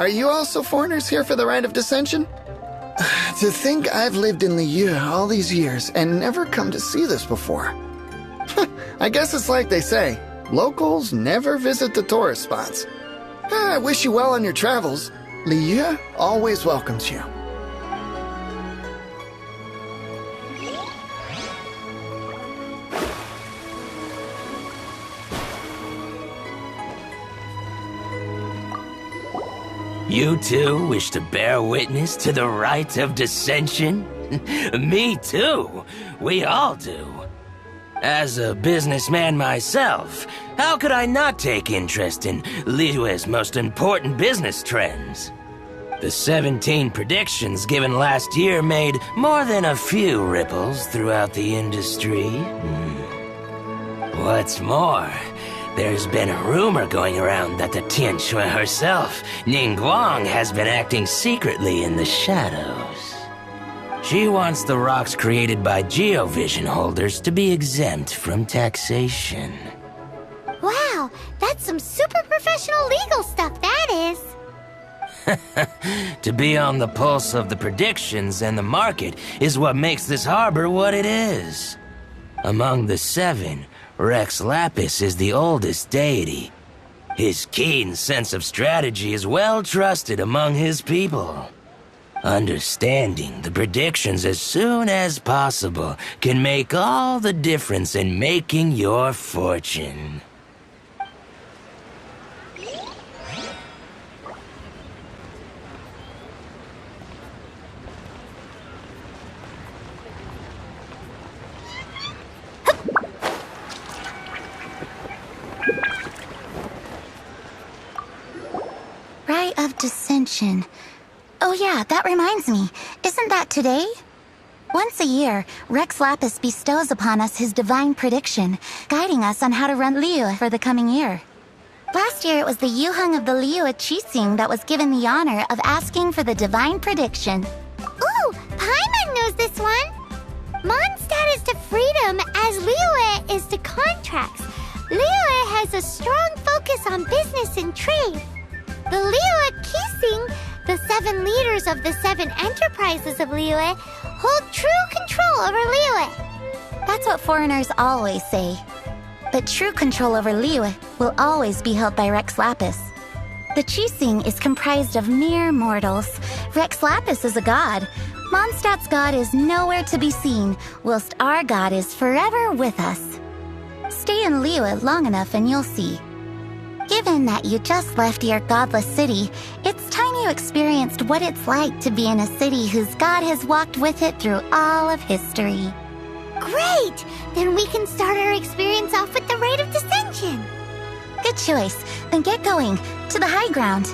Are you also foreigners here for the Rite of Dissension? To think I've lived in Liyue all these years and never come to see this before. I guess it's like they say, locals never visit the tourist spots. I wish you well on your travels. Liyue always welcomes you. You too wish to bear witness to the rite of dissension? Me too. We all do. As a businessman myself, how could I not take interest in Liyue's most important business trends? The 17 predictions given last year made more than a few ripples throughout the industry. What's more, there's been a rumor going around that the Tianshui herself, Ningguang, has been acting secretly in the shadows. She wants the rocks created by Geovision holders to be exempt from taxation. Wow, that's some super professional legal stuff, that is. To be on the pulse of the predictions and the market is what makes this harbor what it is. Among the 7, Rex Lapis is the oldest deity. His keen sense of strategy is well trusted among his people. Understanding the predictions as soon as possible can make all the difference in making your fortune. Rite of Dissension. Oh yeah, that reminds me. Isn't that today? Once a year, Rex Lapis bestows upon us his divine prediction, guiding us on how to run Liyue for the coming year. Last year it was the Yuheng of the Liyue Qixing that was given the honor of asking for the divine prediction. Ooh, Paimon knows this one! Mondstadt is to freedom as Liyue is to contracts. Liyue has a strong focus on business and trade. The Liyue Qixing, the 7 leaders of the 7 enterprises of Liyue, hold true control over Liyue. That's what foreigners always say. But true control over Liyue will always be held by Rex Lapis. The Qixing is comprised of mere mortals. Rex Lapis is a god. Mondstadt's god is nowhere to be seen, whilst our god is forever with us. Stay in Liyue long enough and you'll see. Given that you just left your godless city, it's time you experienced what it's like to be in a city whose god has walked with it through all of history. Great! Then we can start our experience off with the Rite of Dissension. Good choice. Then get going. To the high ground.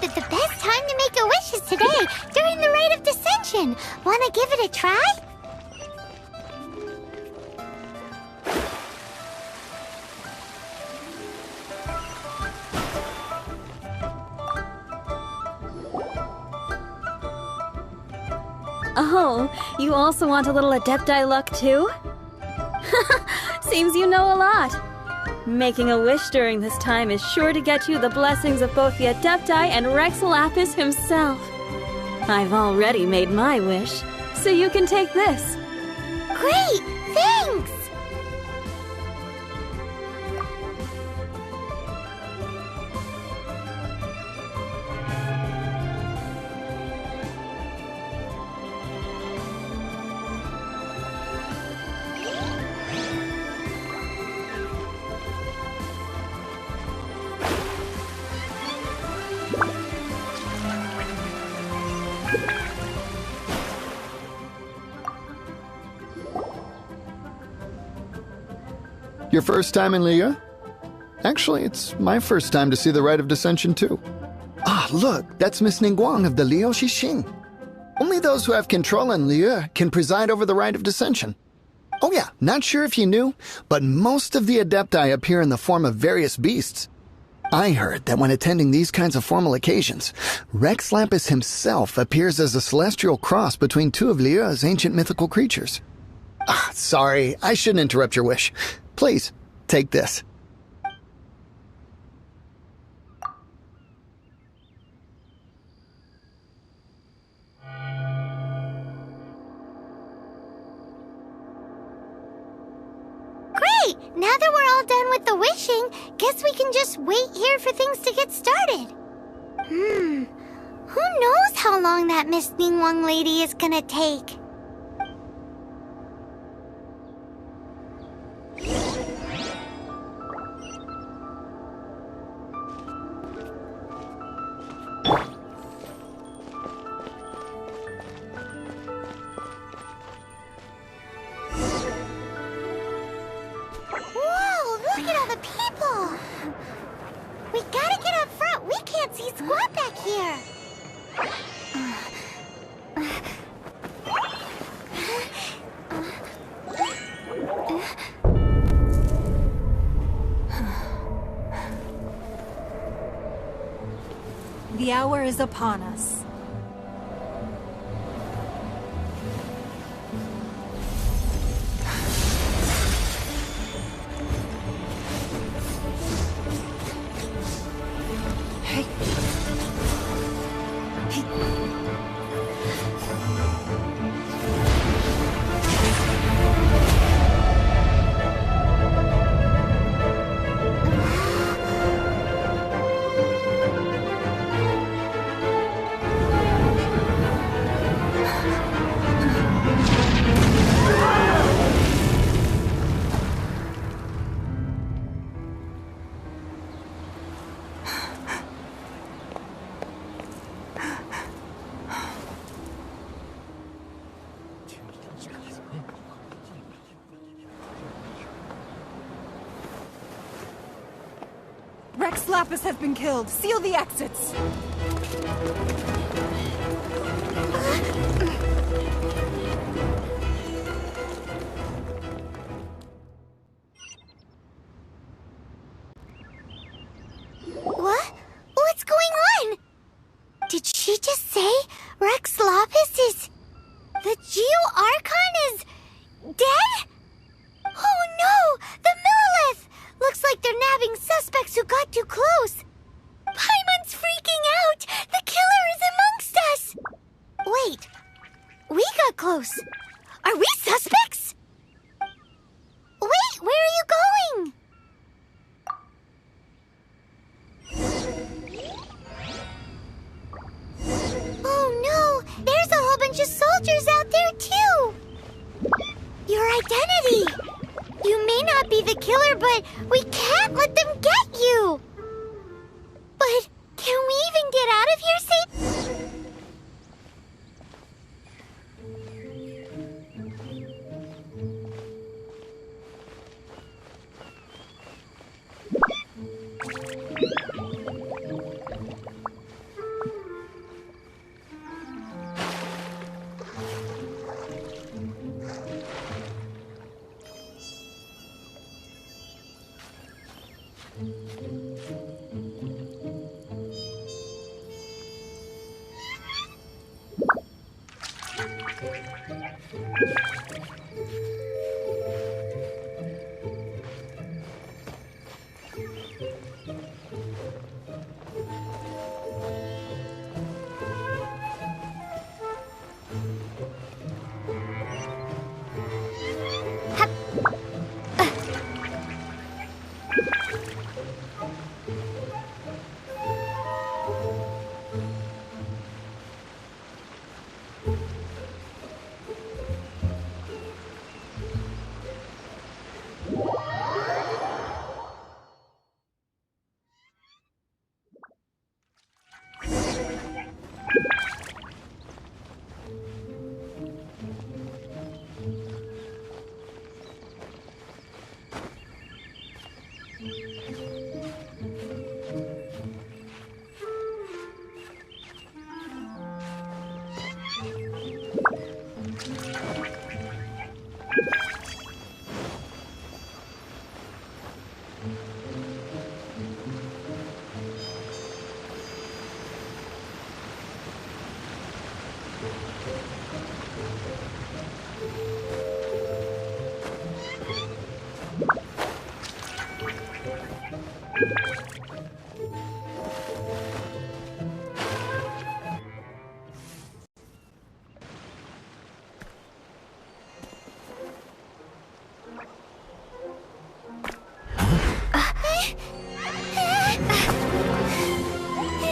That the best time to make a wish is today, during the Rite of Dissension. Wanna give it a try? Oh, you also want a little Adepti luck too? Seems you know a lot. Making a wish during this time is sure to get you the blessings of both the Adepti and Rex Lapis himself. I've already made my wish, so you can take this. Great! Thanks! Your first time in Liyue? Actually, it's my first time to see the Rite of Dissension, too. Ah, look, that's Miss Ningguang of the Liu Shixing. Only those who have control in Liyue can preside over the Rite of Dissension. Oh yeah, not sure if you knew, but most of the Adepti appear in the form of various beasts. I heard that when attending these kinds of formal occasions, Rex Lapis himself appears as a celestial cross between two of Liyue's ancient mythical creatures. Ah, sorry, I shouldn't interrupt your wish. Please, take this. Great! Now that we're all done with the wishing, guess we can just wait here for things to get started. Who knows how long that Miss Ningguang lady is gonna take? Whoa, look at all the people! We gotta get up front. We can't see squat back here. The hour is upon us. Rex Lapis has been killed. Seal the exits. What? What's going on? Did she just say Rex Lapis is... the Geo Archon is... dead? Oh no! The Monolith! Looks like they're nabbing suspects who got too close. Paimon's freaking out! The killer is amongst us! Wait. We got close. Are we suspects? Wait, where are you going? Oh no! There's a whole bunch of soldiers out there too! Your identity! You may not be the killer, but we can't let them get you! But can we even get out of here safe?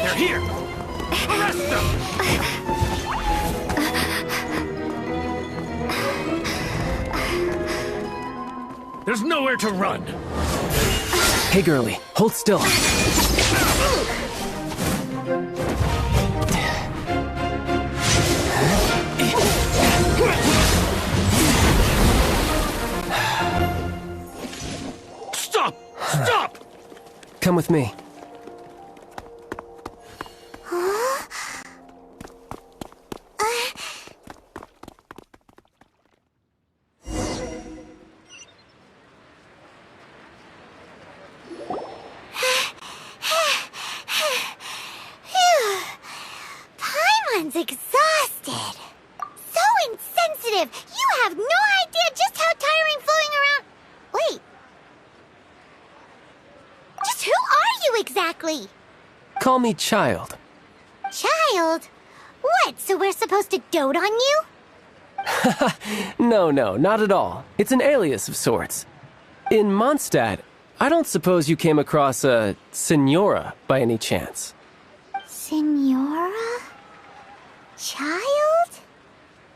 They're here! Arrest them! There's nowhere to run! Hey, girlie, hold still. Stop! Stop! Come with me. Paimon's exhausted. So insensitive. You have no idea just how tiring fooling around. Wait. Just who are you exactly? Call me Child. Child? What, so we're supposed to dote on you? No, not at all. It's an alias of sorts. In Mondstadt, I don't suppose you came across a Senora by any chance. Senora? Child?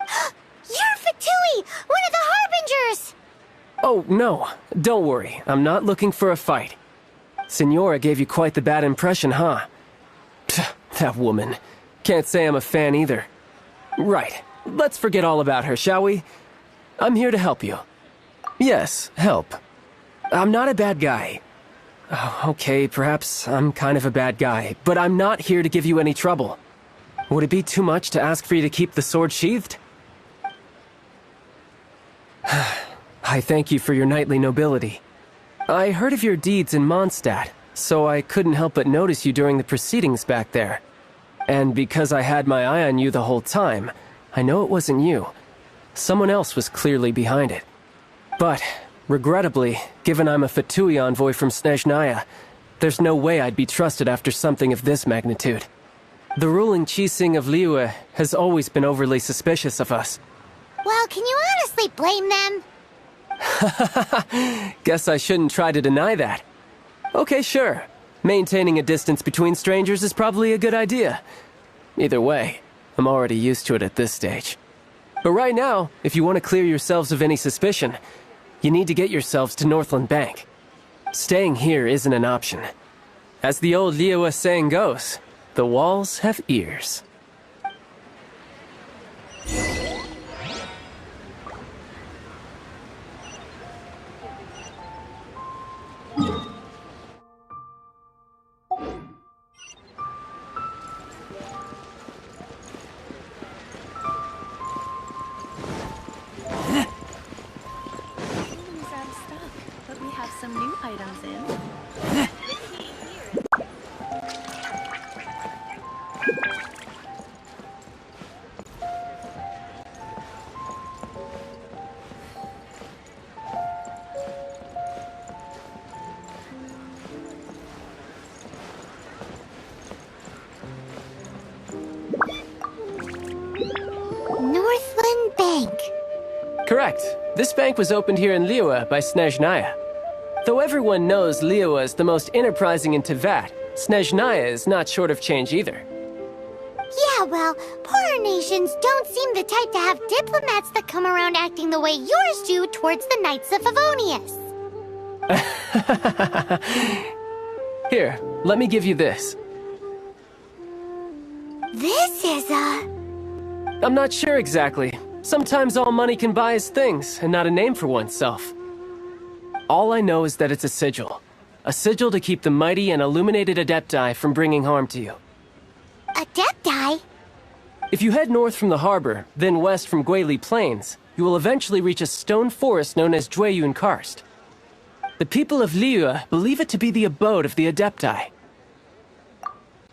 You're Fatui, one of the Harbingers! Oh, no. Don't worry. I'm not looking for a fight. Senora gave you quite the bad impression, huh? Pfft, that woman. Can't say I'm a fan either. Right. Let's forget all about her, shall we? I'm here to help you. Yes, help. I'm not a bad guy. Oh, okay, perhaps I'm kind of a bad guy, but I'm not here to give you any trouble. Would it be too much to ask for you to keep the sword sheathed? I thank you for your knightly nobility. I heard of your deeds in Mondstadt, so I couldn't help but notice you during the proceedings back there. And because I had my eye on you the whole time, I know it wasn't you. Someone else was clearly behind it. But, regrettably, given I'm a Fatui envoy from Snezhnaya, there's no way I'd be trusted after something of this magnitude. The ruling Qixing of Liyue has always been overly suspicious of us. Well, can you honestly blame them? Guess I shouldn't try to deny that. Okay, sure. Maintaining a distance between strangers is probably a good idea. Either way, I'm already used to it at this stage. But right now, if you want to clear yourselves of any suspicion, you need to get yourselves to Northland Bank. Staying here isn't an option. As the old Liyue saying goes, the walls have ears. But we have some new items in. Northland Bank. Correct. This bank was opened here in Liyue by Snezhnaya. Though everyone knows Liyue is the most enterprising in Teyvat, Snezhnaya is not short of change either. Yeah, well, poorer nations don't seem the type to have diplomats that come around acting the way yours do towards the Knights of Favonius. Here, let me give you this. This is I'm not sure exactly. Sometimes all money can buy is things, and not a name for oneself. All I know is that it's a sigil. A sigil to keep the mighty and illuminated Adepti from bringing harm to you. Adepti? If you head north from the harbor, then west from Guili Plains, you will eventually reach a stone forest known as Jueyun Karst. The people of Liyue believe it to be the abode of the Adepti.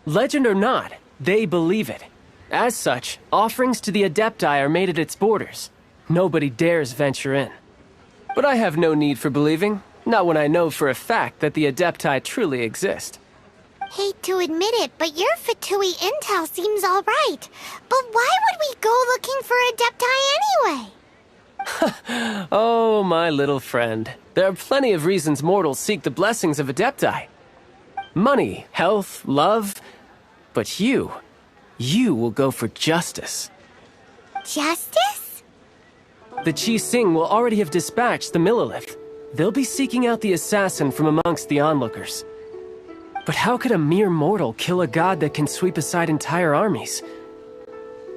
Legend or not, they believe it. As such, offerings to the Adepti are made at its borders. Nobody dares venture in. But I have no need for believing, not when I know for a fact that the Adepti truly exist. Hate to admit it, but your Fatui intel seems alright. But why would we go looking for Adepti anyway? Oh, my little friend. There are plenty of reasons mortals seek the blessings of Adepti. Money, health, love. But you will go for justice. Justice? The Qi Sing will already have dispatched the Monoliths. They'll be seeking out the assassin from amongst the onlookers. But how could a mere mortal kill a god that can sweep aside entire armies?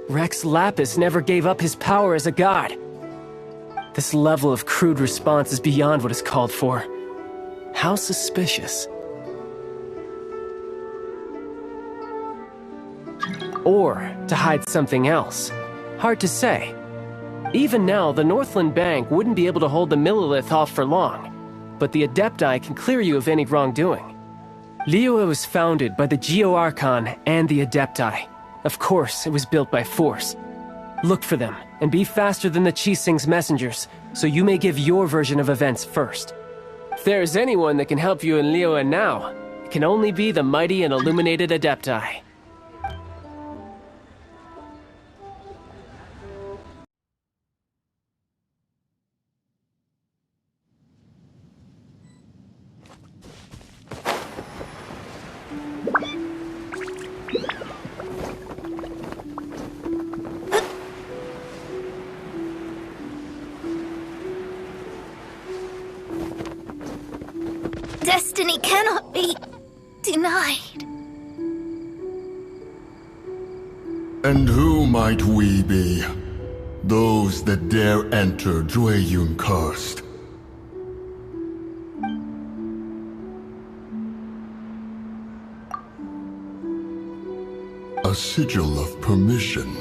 Rex Lapis never gave up his power as a god. This level of crude response is beyond what is called for. How suspicious. Or to hide something else. Hard to say. Even now, the Northland Bank wouldn't be able to hold the Monolith off for long, but the Adepti can clear you of any wrongdoing. Liyue was founded by the Geo-Archon and the Adepti. Of course, it was built by force. Look for them, and be faster than the Qi Sing's messengers, so you may give your version of events first. If there is anyone that can help you in Liyue now, it can only be the mighty and illuminated Adepti. Destiny cannot be denied. And who might we be? Those that dare enter Jueyun Karst. A sigil of permission.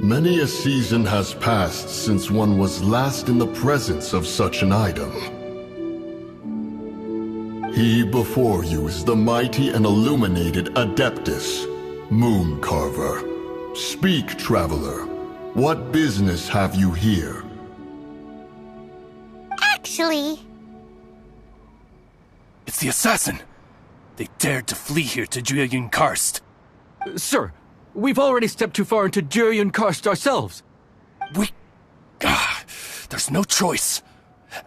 Many a season has passed since one was last in the presence of such an item. He before you is the mighty and illuminated Adeptus, Moon Carver. Speak, traveler. What business have you here? Actually... It's the assassin! They dared to flee here to Jueyun Karst. Sir, we've already stepped too far into Jueyun Karst ourselves. There's no choice.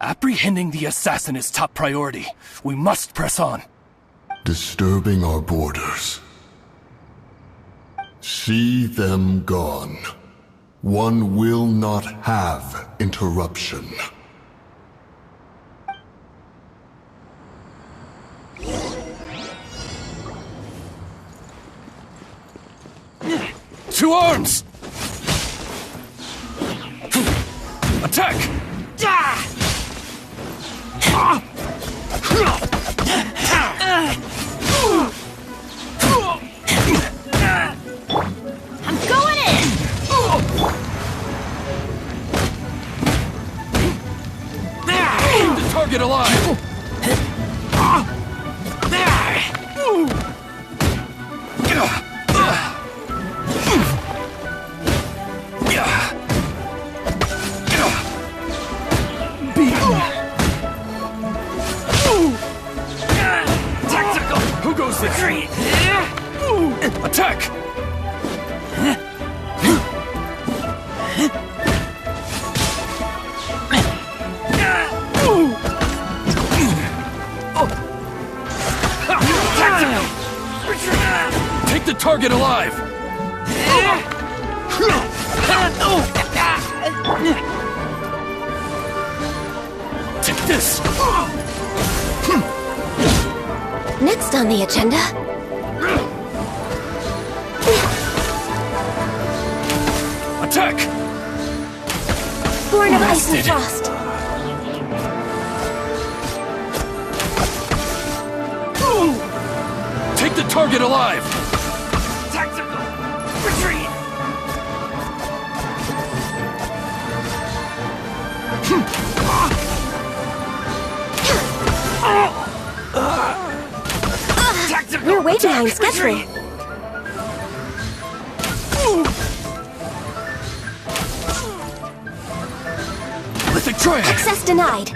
Apprehending the assassin is top priority. We must press on. Disturbing our borders. See them gone. One will not have interruption. To arms! Attack! I'm going in! Keep the target alive! Tactical! Who goes there? Attack! Take the target alive! Take this! Next on the agenda... Attack! Born of Ice and Frost. Take the target alive! Tactical! Retreat! behind schedule. Lithic Triad! Access denied.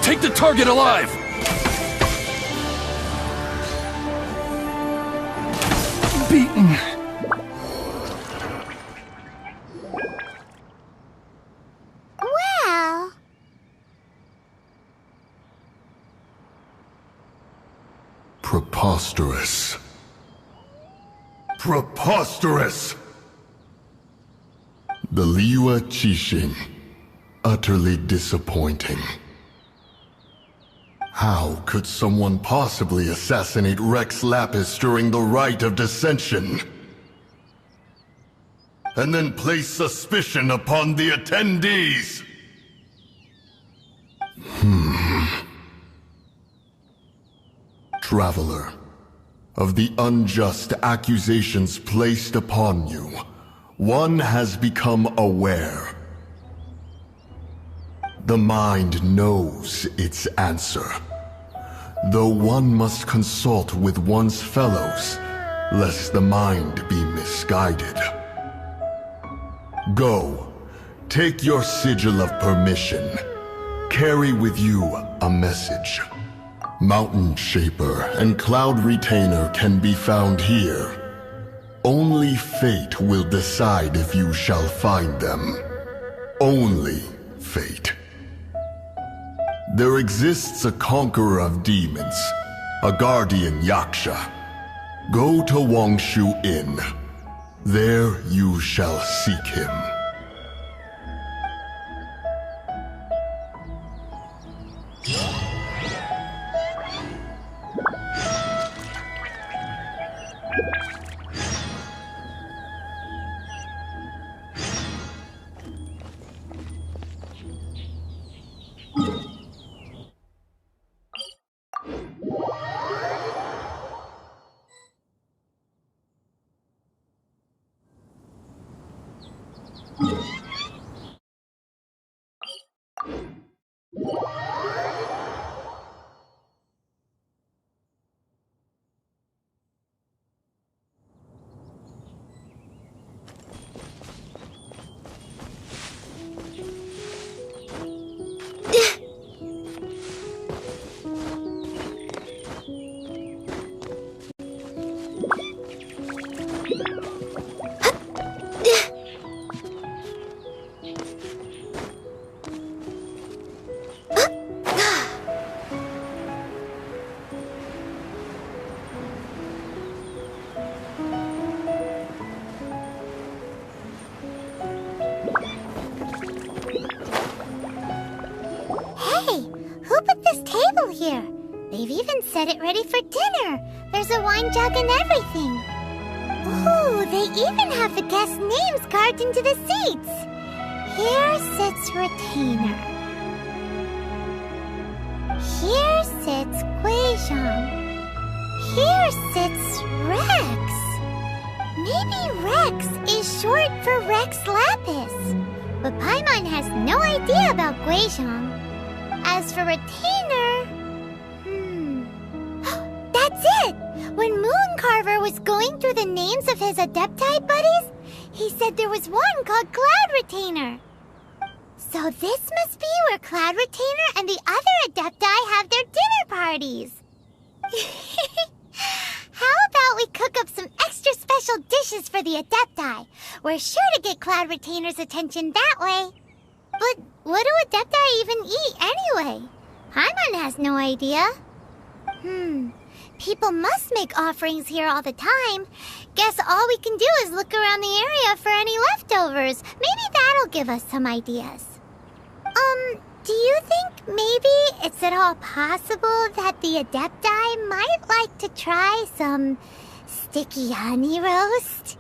Take the target alive! Beaten. Well... Preposterous. Preposterous! The Liyue Qixing. Utterly disappointing. How could someone possibly assassinate Rex Lapis during the Rite of Dissension? And then place suspicion upon the attendees? Traveler, of the unjust accusations placed upon you, one has become aware. The mind knows its answer, though one must consult with one's fellows, lest the mind be misguided. Go, take your sigil of permission. Carry with you a message. Mountain Shaper and Cloud Retainer can be found here. Only fate will decide if you shall find them. Only fate. There exists a conqueror of demons, a guardian Yaksha. Go to Wangshu Inn. There you shall seek him. Here. They've even set it ready for dinner. There's a wine jug and everything. Ooh, they even have the guest names carved into the seats. Here sits Retainer. Here sits Guizhong. Here sits Rex. Maybe Rex is short for Rex Lapis. But Paimon has no idea about Guizhong. As for Retainer... That's it! When Mooncarver was going through the names of his Adepti buddies, he said there was one called Cloud Retainer. So this must be where Cloud Retainer and the other Adepti have their dinner parties. How about we cook up some extra special dishes for the Adepti? We're sure to get Cloud Retainer's attention that way. But what do Adepti even eat anyway? Paimon has no idea. People must make offerings here all the time. Guess all we can do is look around the area for any leftovers. Maybe that'll give us some ideas. Do you think maybe it's at all possible that the Adepti might like to try some sticky honey roast?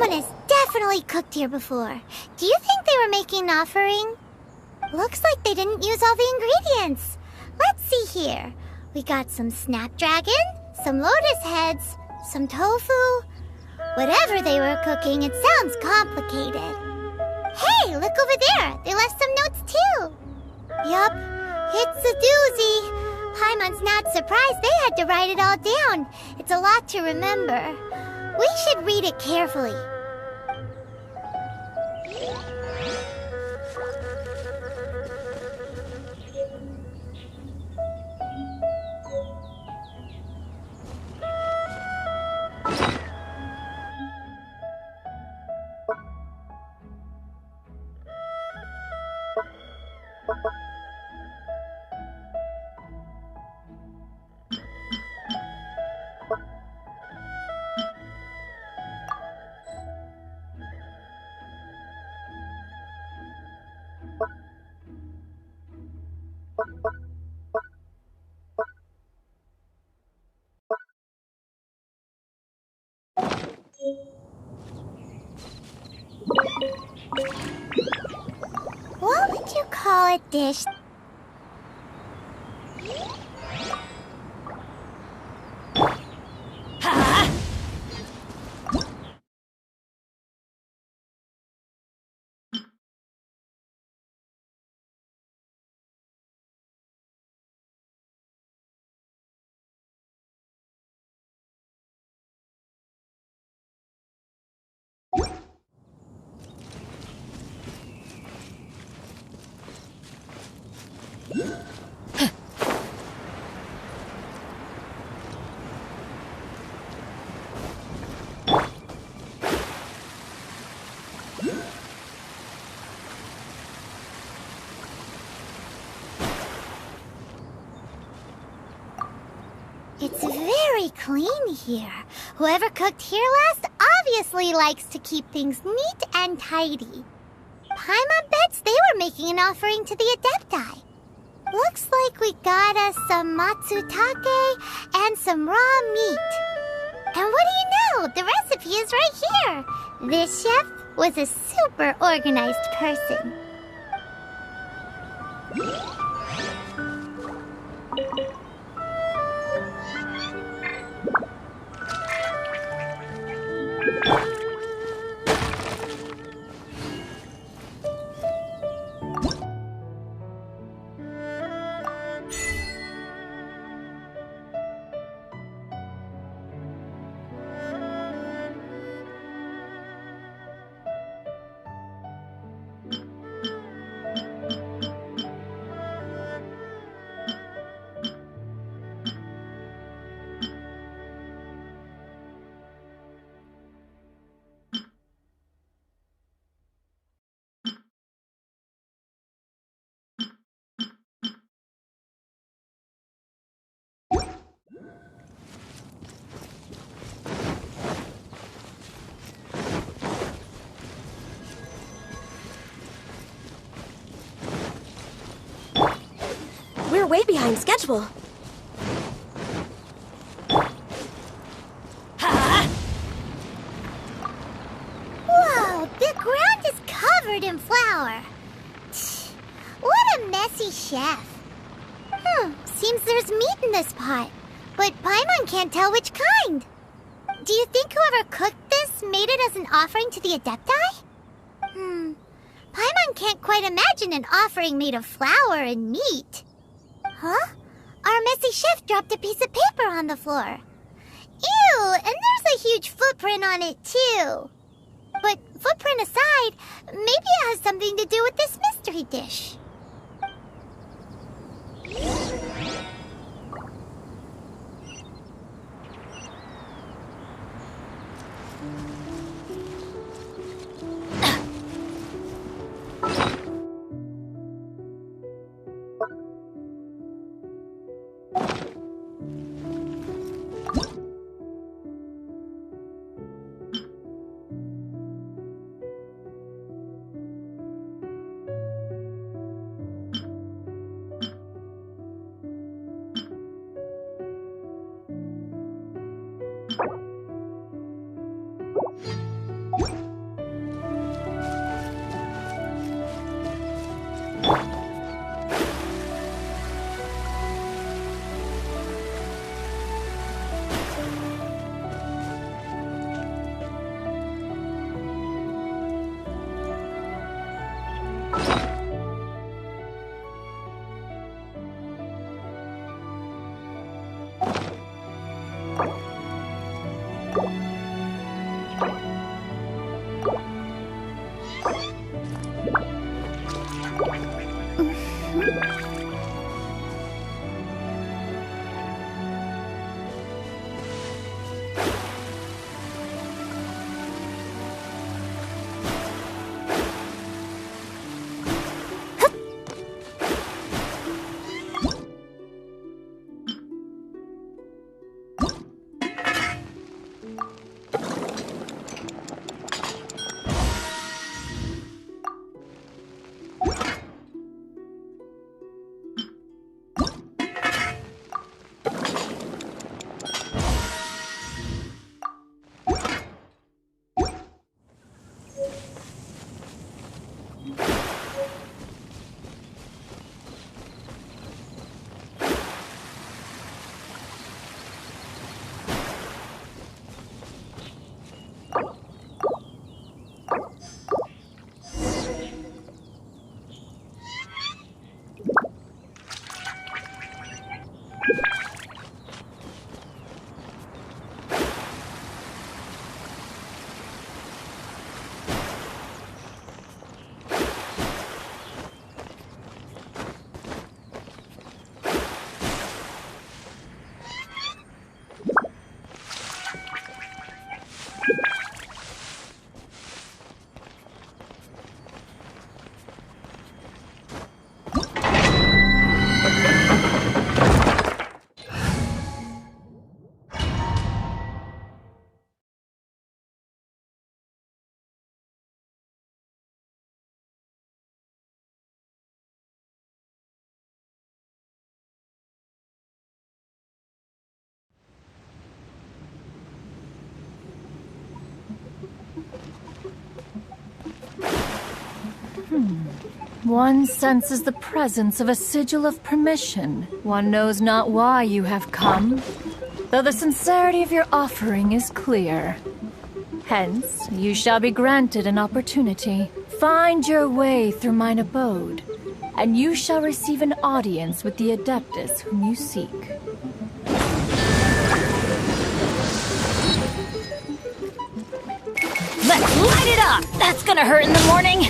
Someone has definitely cooked here before. Do you think they were making an offering? Looks like they didn't use all the ingredients. Let's see here. We got some snapdragon, some lotus heads, some tofu. Whatever they were cooking, it sounds complicated. Hey, look over there. They left some notes too. Yup, it's a doozy. Paimon's not surprised they had to write it all down. It's a lot to remember. We should read it carefully. What would you call a dish? It's very clean here. Whoever cooked here last obviously likes to keep things neat and tidy. Paimon bets they were making an offering to the Adepti. Looks like we got us some matsutake and some raw meat. And what do you know? The recipe is right here. This chef was a super organized person. We're way behind schedule. Whoa, the ground is covered in flour. What a messy chef. Seems there's meat in this pot, but Paimon can't tell which kind. Do you think whoever cooked this made it as an offering to the Adepti? Paimon can't quite imagine an offering made of flour and meat. Huh? Our messy chef dropped a piece of paper on the floor. Ew, and there's a huge footprint on it too. But footprint aside, maybe it has something to do with this mystery dish. One senses the presence of a sigil of permission. One knows not why you have come, though the sincerity of your offering is clear. Hence, you shall be granted an opportunity. Find your way through mine abode, and you shall receive an audience with the Adeptus whom you seek. Let's light it up! That's gonna hurt in the morning!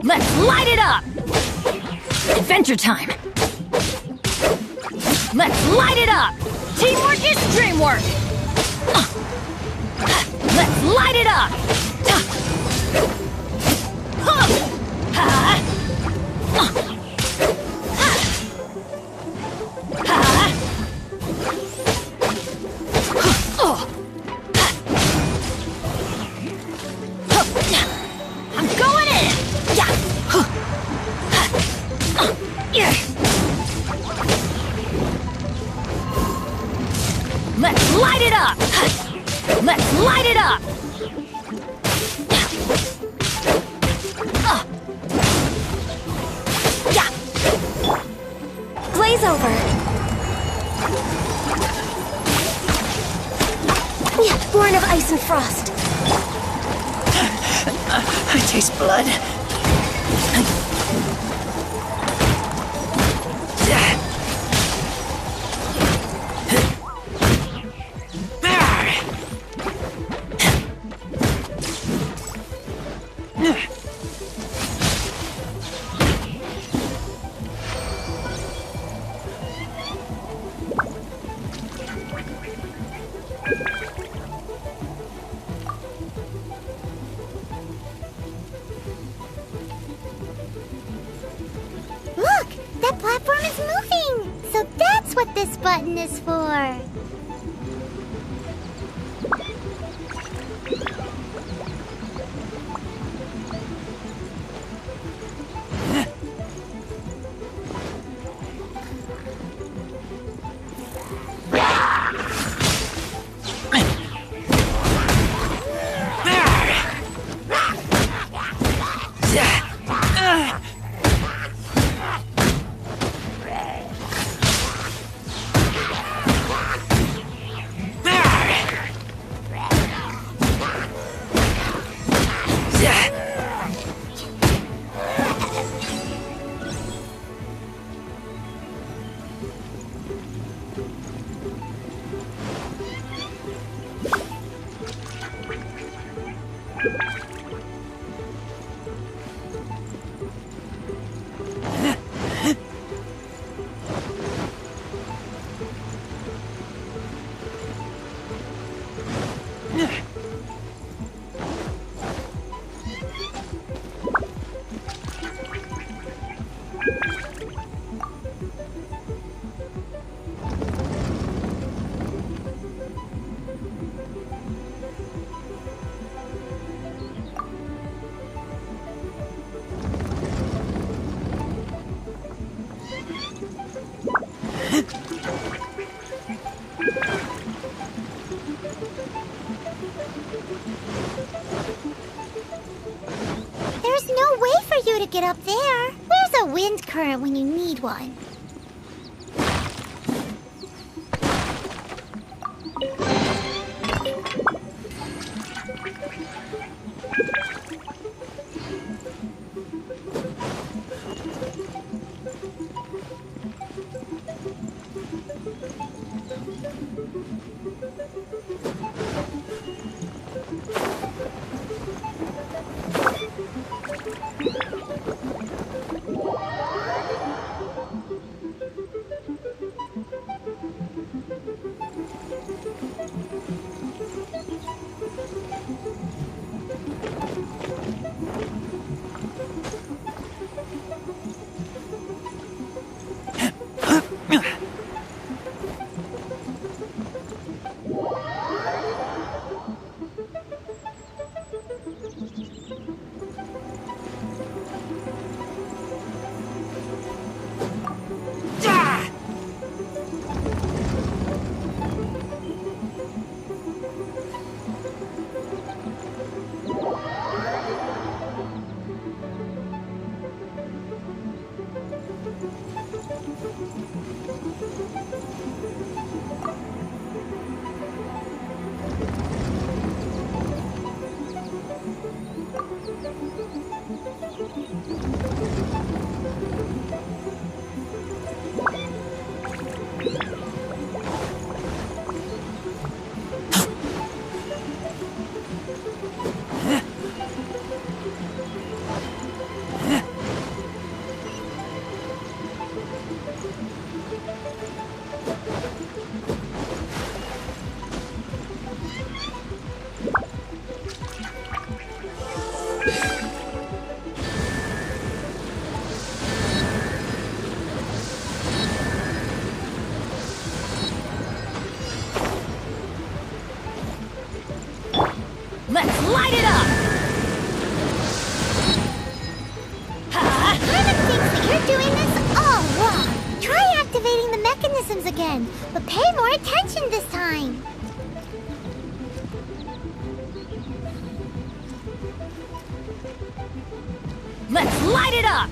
Let's light it up! Adventure time! Let's light it up! Teamwork is dreamwork! Let's light it up! I'm going in! Let's light it up! Let's light it up! Blaze over! Born of ice and frost. I taste blood. Look! That platform is moving! So that's what this button is for! There's no way for you to get up there. Where's a wind current when you need one? Let's light it up! Paimon thinks that you're doing this all wrong. Try activating the mechanisms again, but pay more attention this time. Let's light it up!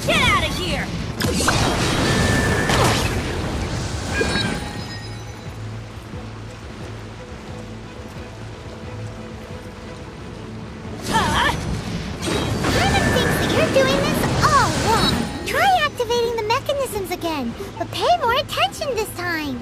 Get out of here! Again, but pay more attention this time.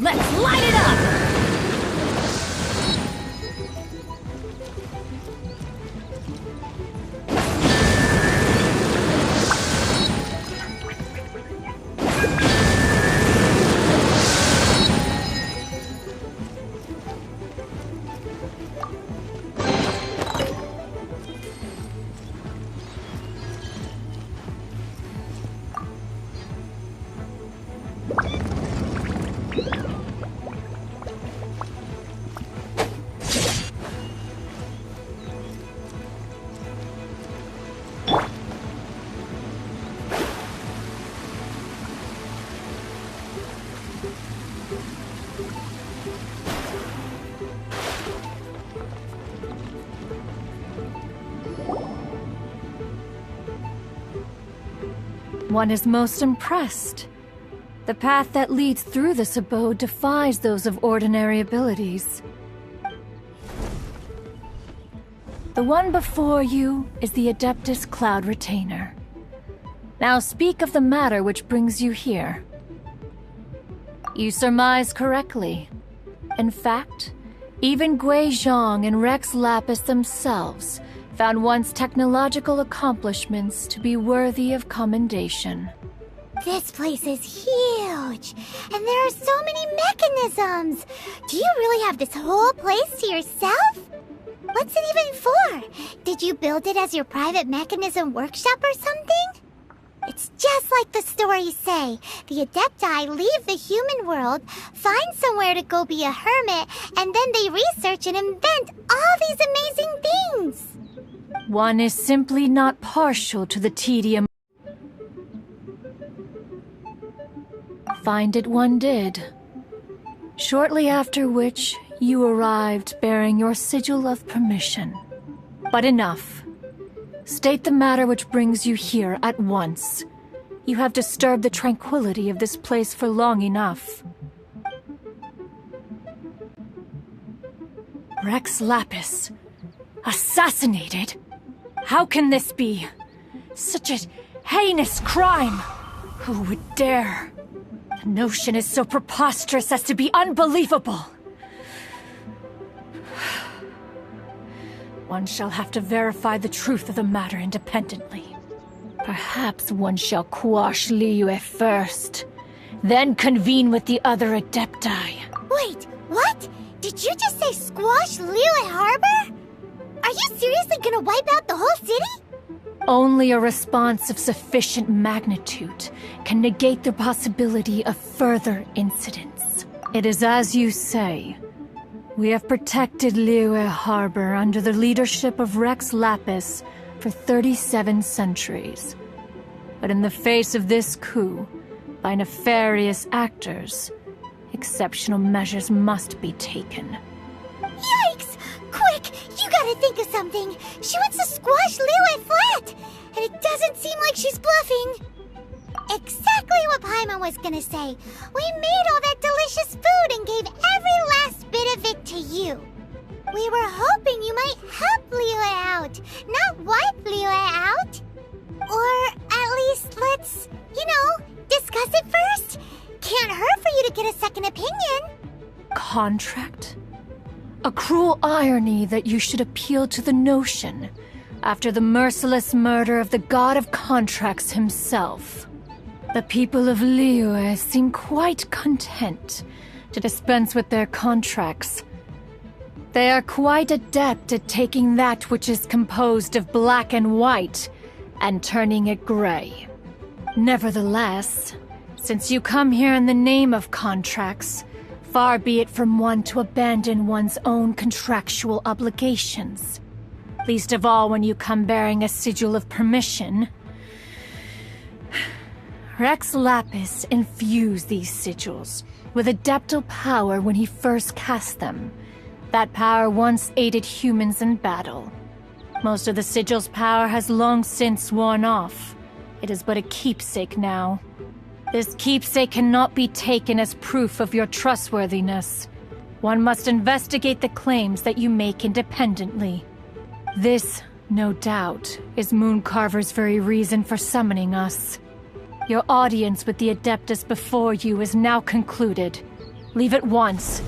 Let's light it up! One is most impressed. The path that leads through this abode defies those of ordinary abilities. The one before you is the Adeptus Cloud Retainer. Now speak of the matter which brings you here. You surmise correctly. In fact, even Gui Zhang and Rex Lapis themselves found one's technological accomplishments to be worthy of commendation. This place is huge, and there are so many mechanisms. Do you really have this whole place to yourself? What's it even for? Did you build it as your private mechanism workshop or something? It's just like the stories say. The Adepti leave the human world, find somewhere to go be a hermit, and then they research and invent all these amazing things. One is simply not partial to the tedium. Find it one did. Shortly after which, you arrived bearing your sigil of permission. But enough. State the matter which brings you here at once. You have disturbed the tranquility of this place for long enough. Rex Lapis. Assassinated? How can this be? Such a heinous crime! Who would dare? The notion is so preposterous as to be unbelievable. One shall have to verify the truth of the matter independently. Perhaps one shall quash Liyue first, then convene with the other Adepti. Wait, what? Did you just say squash Liyue Harbor? Are you seriously gonna wipe out the whole city? Only a response of sufficient magnitude can negate the possibility of further incidents. It is as you say. We have protected Liyue Harbor under the leadership of Rex Lapis for 37 centuries. But in the face of this coup, by nefarious actors, exceptional measures must be taken. Yikes! Quick, you gotta think of something. She wants to squash Liyue flat, and it doesn't seem like she's bluffing. Exactly what Paimon was gonna say. We made all that delicious food and gave every last bit of it to you. We were hoping you might help Liyue out, not wipe Liyue out. Or at least let's, to get a second opinion. Contract? A cruel irony that you should appeal to the notion after the merciless murder of the god of contracts himself. The people of Liyue seem quite content to dispense with their contracts. They are quite adept at taking that which is composed of black and white and turning it gray. Nevertheless, since you come here in the name of contracts, far be it from one to abandon one's own contractual obligations. Least of all when you come bearing a sigil of permission. Rex Lapis infused these sigils with adeptal power when he first cast them. That power once aided humans in battle. Most of the sigil's power has long since worn off. It is but a keepsake now. This keepsake cannot be taken as proof of your trustworthiness. One must investigate the claims that you make independently. This, no doubt, is Mooncarver's very reason for summoning us. Your audience with the Adeptus before you is now concluded. Leave at once,